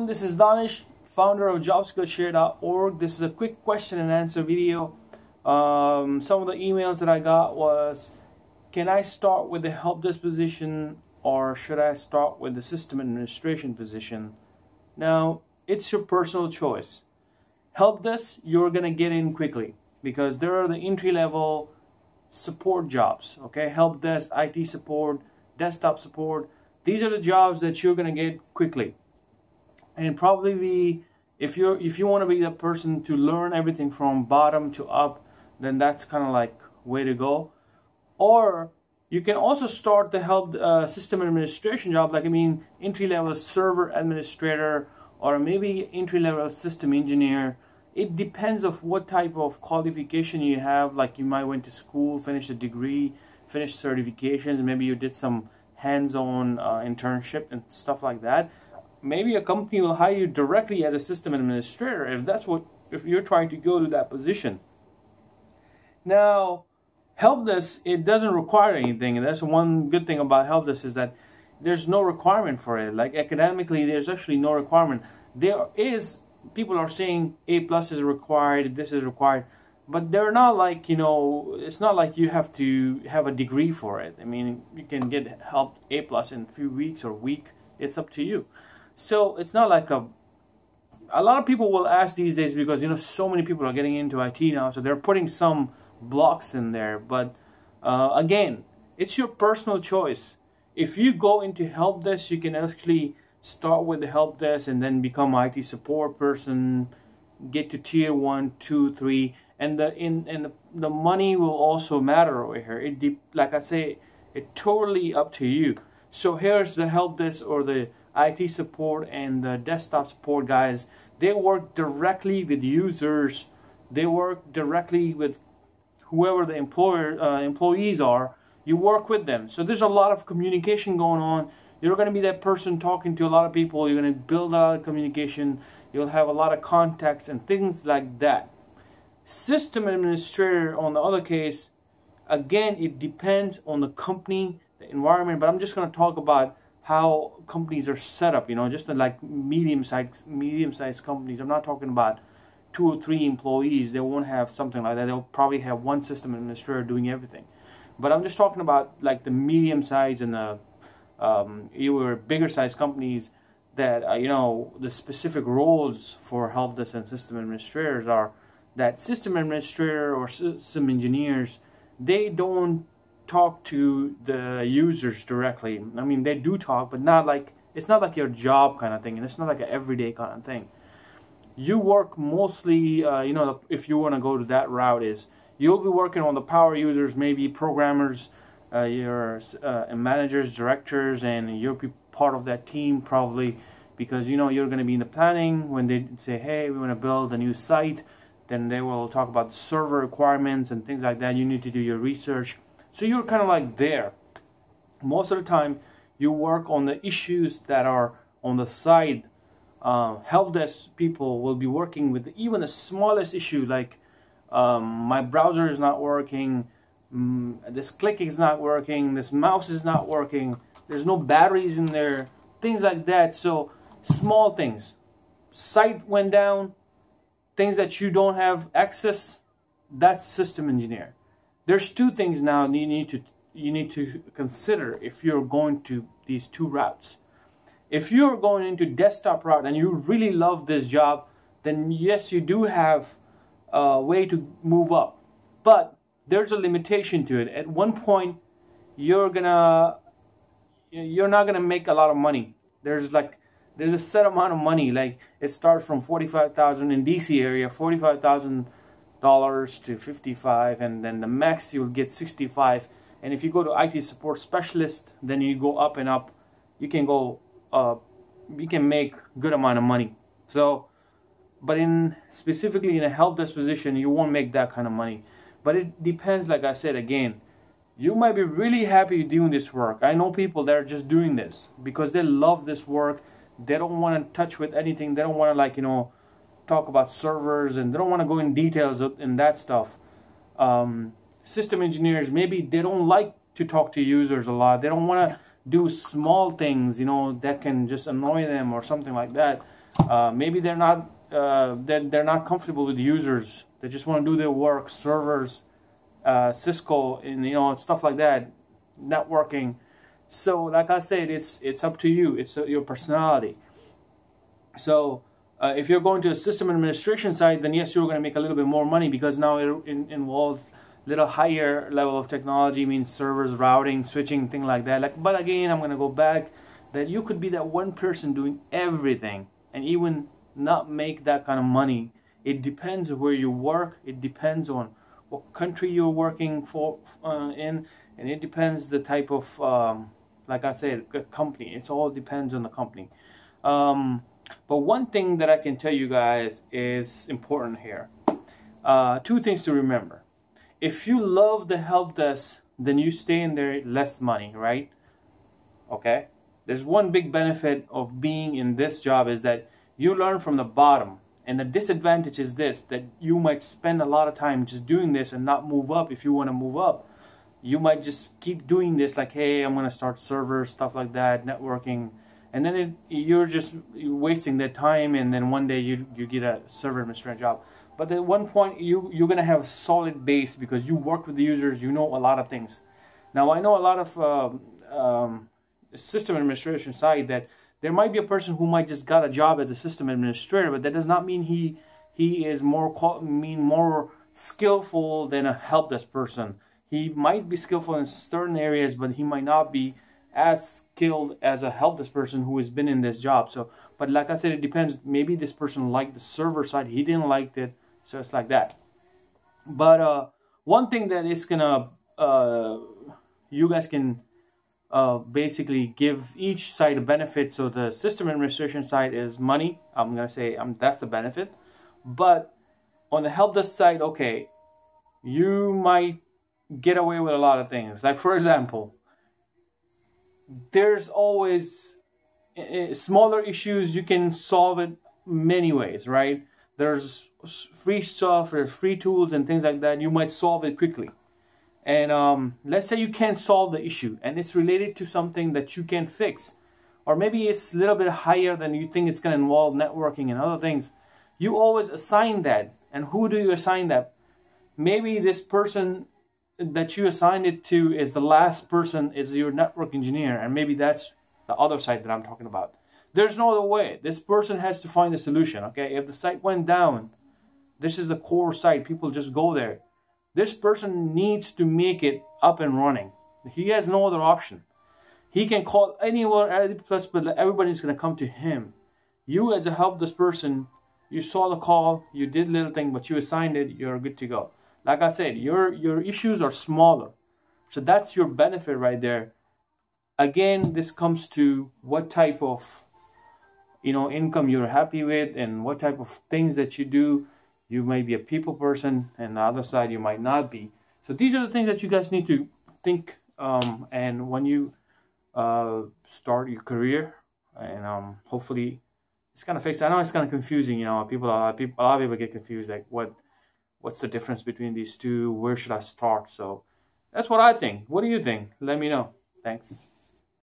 This is Danish, founder of JobSkillShare.org. This is a quick question and answer video. Some of the emails that I got was, can I start with the help desk position or should I start with the system administration position? Now, it's your personal choice. Help desk, you're going to get in quickly because there are the entry-level support jobs. Okay, help desk, IT support, desktop support. These are the jobs that you're going to get quickly. And probably be, if you want to be the person to learn everything from bottom to up, then that's kind of like way to go. Or you can also start the help system administration job, like entry-level server administrator or maybe entry-level system engineer. It depends of what type of qualification you have. Like you might went to school, finished a degree, finished certifications, maybe you did some hands-on internship and stuff like that. Maybe a company will hire you directly as a system administrator if you're trying to go to that position. Now, help desk, it doesn't require anything, and that's one good thing about help desk is that there's no requirement for it. Like academically, there's actually no requirement. There is, people are saying A+ is required, this is required, but they're not like, it's not like you have to have a degree for it. I mean, you can get help A+ in a few weeks or week. It's up to you. So it's not like a lot of people will ask these days because so many people are getting into IT now, so they're putting some blocks in there. But again, it's your personal choice. If you go into help desk, you can actually start with the help desk and then become IT support person, get to tier 1, 2, 3, and the money will also matter over here. Like I say, it's totally up to you. So here's the help desk or the IT support and the desktop support guys. They work directly with users. They work directly with whoever the employees are. You work with them. So there's a lot of communication going on. You're going to be that person talking to a lot of people. You're going to build a lot of communication. You'll have a lot of contacts and things like that. System administrator, on the other case, again, it depends on the company, the environment, but I'm just going to talk about how companies are set up, just like medium-sized companies. I'm not talking about 2 or 3 employees. They won't have something like that. They'll probably have one system administrator doing everything. But I'm just talking about like the medium-sized and the either bigger-sized companies that the specific roles for help desk and system administrators are that system administrator or system engineers, they don't talk to the users directly. I mean, they do talk, but it's not like your job kind of thing, and it's not like an everyday kind of thing. You work mostly, if you want to go to that route, is you'll be working on the power users, maybe programmers, your managers, directors, and you'll be part of that team probably because you're going to be in the planning when they say, hey, we want to build a new site. Then they will talk about the server requirements and things like that. You need to do your research. So you're kind of like there. Most of the time, you work on the issues that are on the side. Help desk people will be working with even the smallest issue, like my browser is not working, this click is not working, this mouse is not working, there's no batteries in there, things like that. So small things. Site went down, things that you don't have access, that's system engineer. There's 2 things now you need to consider if you're going to these 2 routes. If you're going into desktop route and you really love this job, then yes, you do have a way to move up. But there's a limitation to it. At one point, you're not gonna make a lot of money. There's a set amount of money. Like it starts from $45,000 in DC area, $45,000 to $55,000, and then the max you'll get $65,000. And if you go to IT support specialist, then you go up and up. You can go, you can make good amount of money. So, but specifically in a help desk position, you won't make that kind of money. But it depends. Like I said again, you might be really happy doing this work. I know people that are just doing this because they love this work. They don't want to touch with anything. They don't want to talk about servers, and they don't want to go in details in that stuff. System engineers, maybe they don't like to talk to users a lot. They don't want to do small things, that can just annoy them or something like that. Maybe they're not comfortable with users. They just want to do their work, servers, Cisco, and stuff like that, networking. So like I said, it's up to you. It's your personality. So if you're going to a system administration side, then yes, you're going to make a little bit more money, because now it involves a little higher level of technology, means servers, routing, switching, things like that. But again, I'm going to go back that you could be that one person doing everything and even not make that kind of money. It depends where you work. It depends on what country you're working for in, and it depends the type of like I said, a company. It all depends on the company. But one thing that I can tell you guys is important here. Two things to remember. If you love the help desk, then you stay in there less money, right? Okay? There's one big benefit of being in this job is that you learn from the bottom. And the disadvantage is this, that you might spend a lot of time just doing this and not move up if you want to move up. You might just keep doing this, like, hey, I'm going to start servers, stuff like that, networking. And then you're just wasting that time, and then one day you get a server administrator job. But at one point, you're going to have a solid base because you work with the users, you know a lot of things. Now, I know a lot of system administration side that there might be a person who might just got a job as a system administrator, but that does not mean he is more skillful than a help desk person. He might be skillful in certain areas, but he might not be as skilled as a help desk person who has been in this job. So, but like I said, it depends. Maybe this person liked the server side, he didn't like it, so it's like that. But one thing that is gonna you guys can basically give each side a benefit. So the system administration side is money. I'm gonna say that's the benefit. But on the help desk side, okay, you might get away with a lot of things. Like, for example, there's always smaller issues. You can solve it many ways, right? There's free stuff, there's free tools and things like that. You might solve it quickly. And let's say you can't solve the issue and it's related to something that you can fix, or maybe it's a little bit higher than you think it's going to involve networking and other things. You always assign that. And who do you assign that? Maybe this person that you assigned it to is the last person, is your network engineer, and maybe that's the other side that I'm talking about. There's no other way. This person has to find a solution, okay? If the site went down, this is the core site. People just go there. This person needs to make it up and running. He has no other option. He can call anywhere at the plus, but everybody's going to come to him. You, as a help desk person, you saw the call, you did little thing, but you assigned it, you're good to go. Like I said, your issues are smaller. So that's your benefit right there. Again, this comes to what type of income you're happy with and what type of things that you do. You might be a people person, and the other side you might not be. So these are the things that you guys need to think. And when you start your career, and hopefully it's kind of fixed. I know it's kind of confusing. A lot of people get confused. Like, what's the difference between these two? Where should I start? So that's what I think. What do you think? Let me know. Thanks.